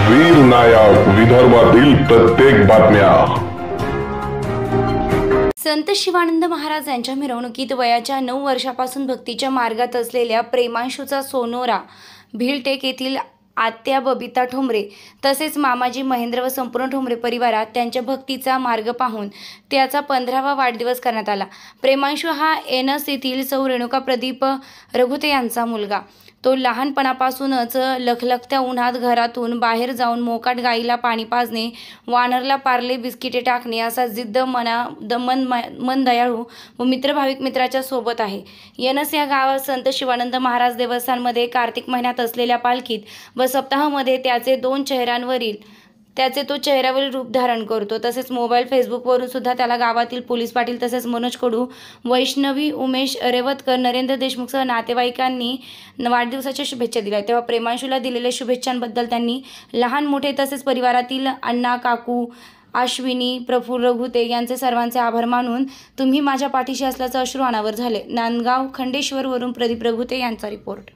वीर नायक विदर्भातील प्रत्येक बातम्या। संत शिवानंद महाराज यांच्या मिरवणुकीत वयाच्या 9 वर्षापासून भक्तीच्या मार्गात असलेल्या प्रेमांशूचा सोनोरा भिलटेक येथील आत्या बबिता ठोंबरे तसेच मामाजी महेंद्र व संपूर्ण ठोंबरे परिवारात त्यांच्या भक्तीचा मार्ग पाहून त्याचा 15वा वाढदिवस करण्यात आला। प्रेमांशू हा एनस येथील सौ रेणुका प्रदीप रघुते यांचा मुलगा। तो लहानपणापासूनच लखलखत्या उन्हात घरातून बाहेर जाऊन मोकाट गाईला पाणी पाजणे, वानरला पार्ले बिस्किटे टाकणे असा जिद्द मन दयाळू व मित्रभाविक मित्राच्या सोबत आहे। एनस या गावात संत शिवानंद महाराज देवस्थानमध्ये कार्तिक महिन्यात असलेल्या पालखीत व सप्ताहामध्ये तो चेहऱ्यावरील रूप धारण करतो। तसेच मोबाईल फेसबुकवरून सुद्धा त्याला गावातील पोलीस पाटील तसेच मनोज कडू, वैष्णवी, उमेश रेवतकर, नरेंद्र देशमुखसह नातेवाईकांनी वाढदिवसाच्या शुभेच्छा दिल्या। तेव्हा प्रेमांशूला दिलेल्या शुभेच्छांबद्दल त्यांनी लहान मोठे तसेच परिवारातील अण्णा, काकू, अश्विनी, प्रफुल्ल रघुते यांचे सर्वांचे आभार मानून तुम्ही माझ्या पाठीशी असल्याचं अश्रू अनावर झाले। नांदगाव खंडेश्वरवरून प्रदीप रघुते यांचा रिपोर्ट।